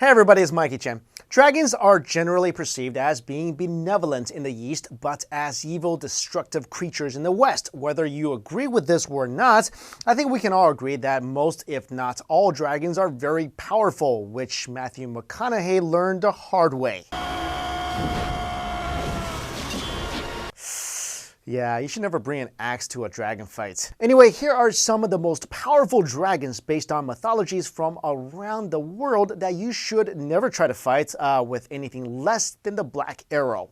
Hey everybody, it's Mikey Chen. Dragons are generally perceived as being benevolent in the East, but as evil, destructive creatures in the West. Whether you agree with this or not, I think we can all agree that most, if not all, dragons are very powerful, which Matthew McConaughey learned the hard way. Yeah, you should never bring an axe to a dragon fight. Anyway, here are some of the most powerful dragons based on mythologies from around the world that you should never try to fight with anything less than the Black Arrow.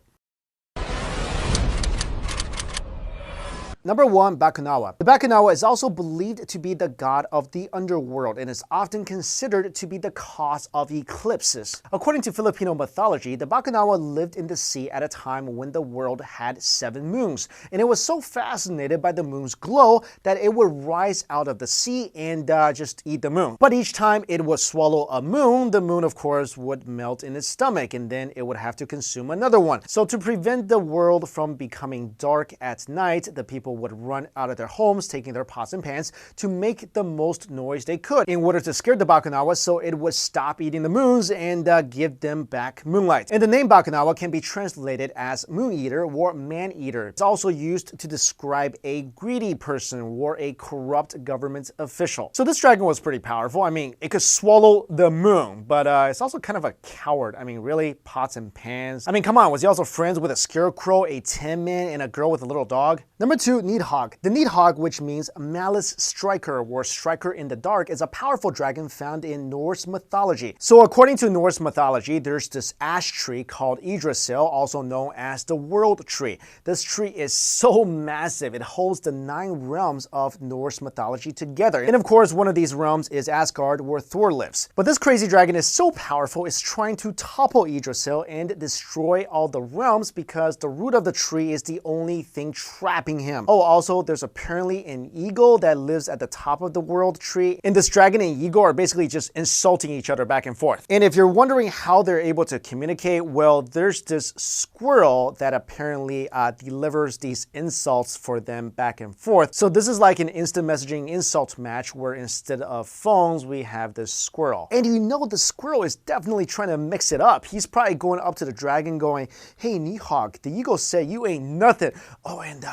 Number 1, Bakunawa. The Bakunawa is also believed to be the god of the underworld and is often considered to be the cause of eclipses. According to Filipino mythology, the Bakunawa lived in the sea at a time when the world had 7 moons, and it was so fascinated by the moon's glow that it would rise out of the sea and just eat the moon. But each time it would swallow a moon, the moon of course would melt in its stomach, and then it would have to consume another one. So to prevent the world from becoming dark at night, the people would run out of their homes taking their pots and pans to make the most noise they could in order to scare the Bakunawa so it would stop eating the moons and give them back moonlight. And the name Bakunawa can be translated as moon eater or man eater. It's also used to describe a greedy person or a corrupt government official. So this dragon was pretty powerful. I mean, it could swallow the moon, but it's also kind of a coward. I mean, really? Pots and pans? I mean, come on, was he also friends with a scarecrow, a tin man, and a girl with a little dog? Number 2, Nidhogg. The Nidhogg, which means malice striker or striker in the dark, is a powerful dragon found in Norse mythology. So according to Norse mythology, there's this ash tree called Yggdrasil, also known as the World Tree. This tree is so massive, it holds the 9 realms of Norse mythology together. And of course, one of these realms is Asgard, where Thor lives. But this crazy dragon is so powerful, it's trying to topple Yggdrasil and destroy all the realms because the root of the tree is the only thing trapping him. Oh, also, there's apparently an eagle that lives at the top of the world tree, and this dragon and eagle are basically just insulting each other back and forth. And if you're wondering how they're able to communicate, well, there's this squirrel that apparently delivers these insults for them back and forth. So this is like an instant messaging insult match where instead of phones, we have this squirrel. And you know the squirrel is definitely trying to mix it up. He's probably going up to the dragon going, "Hey, Nidhogg, the eagle said you ain't nothing. Oh, and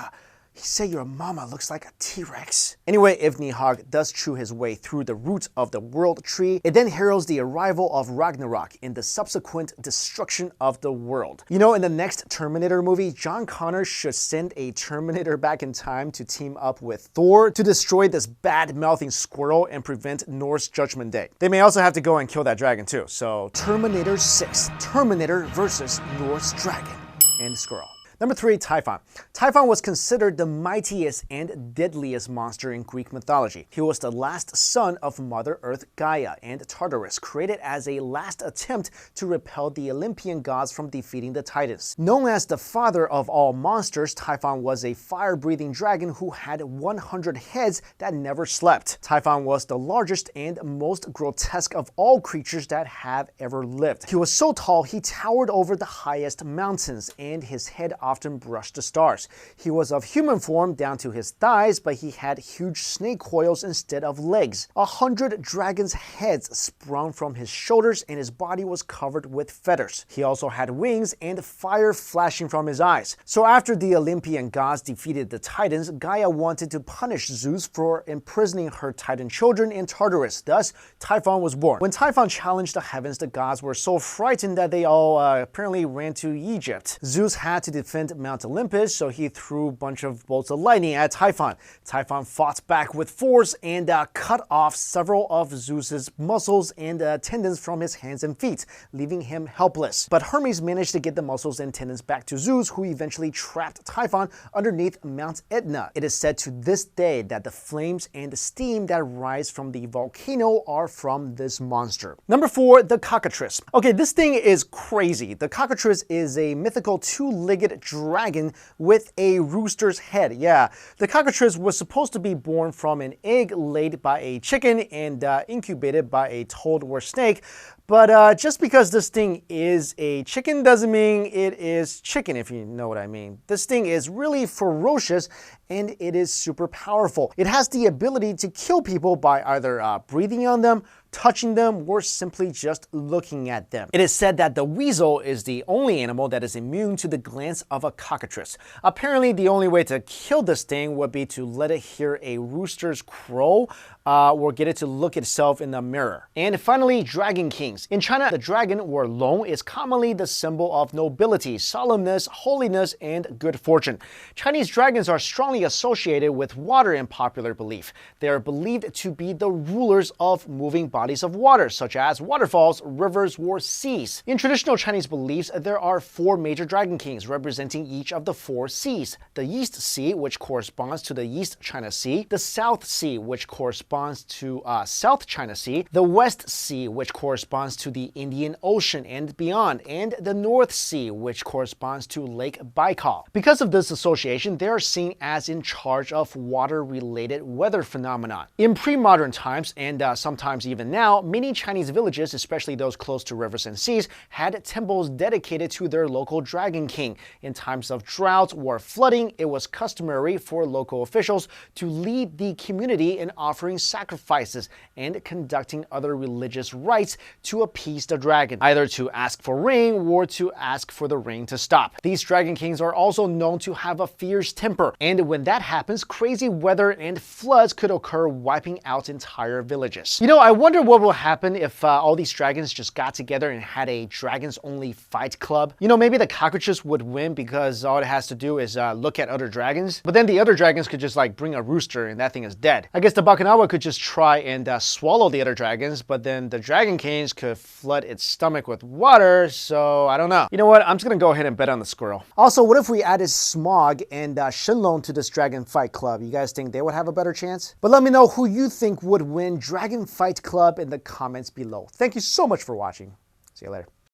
he said your mama looks like a T-Rex." Anyway, if Nidhogg does chew his way through the root of the world tree, it then heralds the arrival of Ragnarok and the subsequent destruction of the world. You know, in the next Terminator movie, John Connor should send a Terminator back in time to team up with Thor to destroy this bad-mouthing squirrel and prevent Norse Judgment Day. They may also have to go and kill that dragon too. So Terminator 6, Terminator versus Norse dragon and squirrel. Number 3, Typhon. Typhon was considered the mightiest and deadliest monster in Greek mythology. He was the last son of Mother Earth Gaia and Tartarus, created as a last attempt to repel the Olympian gods from defeating the Titans. Known as the father of all monsters, Typhon was a fire-breathing dragon who had 100 heads that never slept. Typhon was the largest and most grotesque of all creatures that have ever lived. He was so tall, he towered over the highest mountains, and his head often brushed the stars. He was of human form down to his thighs, but he had huge snake coils instead of legs. 100 dragons' heads sprung from his shoulders, and his body was covered with feathers. He also had wings and fire flashing from his eyes. So after the Olympian gods defeated the Titans, Gaia wanted to punish Zeus for imprisoning her Titan children in Tartarus. Thus, Typhon was born. When Typhon challenged the heavens, the gods were so frightened that they all apparently ran to Egypt. Zeus had to defend Mount Olympus, so he threw a bunch of bolts of lightning at Typhon. Typhon fought back with force and cut off several of Zeus's muscles and tendons from his hands and feet, leaving him helpless. But Hermes managed to get the muscles and tendons back to Zeus, who eventually trapped Typhon underneath Mount Etna. It is said to this day that the flames and the steam that rise from the volcano are from this monster. Number 4, the cockatrice. Okay, this thing is crazy. The cockatrice is a mythical 2-legged dragon with a rooster's head. Yeah, the cockatrice was supposed to be born from an egg laid by a chicken and incubated by a toad or snake, But just because this thing is a chicken doesn't mean it is chicken, if you know what I mean. This thing is really ferocious and it is super powerful. It has the ability to kill people by either breathing on them, touching them, or simply just looking at them. It is said that the weasel is the only animal that is immune to the glance of a cockatrice. Apparently, the only way to kill this thing would be to let it hear a rooster's crow or get it to look itself in the mirror. And finally, dragon kings. In China, the dragon or long is commonly the symbol of nobility, solemnness, holiness, and good fortune. Chinese dragons are strongly associated with water in popular belief. They are believed to be the rulers of moving bodies of water, such as waterfalls, rivers, or seas. In traditional Chinese beliefs, there are 4 major dragon kings representing each of the 4 seas. The East Sea, which corresponds to the East China Sea, the South Sea, which corresponds to South China Sea, the West Sea, which corresponds to the Indian Ocean and beyond, and the North Sea, which corresponds to Lake Baikal. Because of this association, they are seen as in charge of water-related weather phenomena. In pre-modern times, and sometimes even now, many Chinese villages, especially those close to rivers and seas, had temples dedicated to their local dragon king. In times of drought or flooding, it was customary for local officials to lead the community in offering sacrifices and conducting other religious rites to appease the dragon, either to ask for rain or to ask for the rain to stop. These dragon kings are also known to have a fierce temper, and when that happens, crazy weather and floods could occur, wiping out entire villages. You know, I wonder what will happen if all these dragons just got together and had a dragons only fight club. You know, maybe the cockroaches would win because all it has to do is look at other dragons, but then the other dragons could just like bring a rooster and that thing is dead. I guess the Bakunawa could just try and swallow the other dragons, but then the dragon kings could flood its stomach with water, so I don't know. You know what, I'm just gonna go ahead and bet on the squirrel. Also, what if we added Smog and Shenlong to this dragon fight club? You guys think they would have a better chance? But let me know who you think would win Dragon Fight Club in the comments below. Thank you so much for watching. See you later.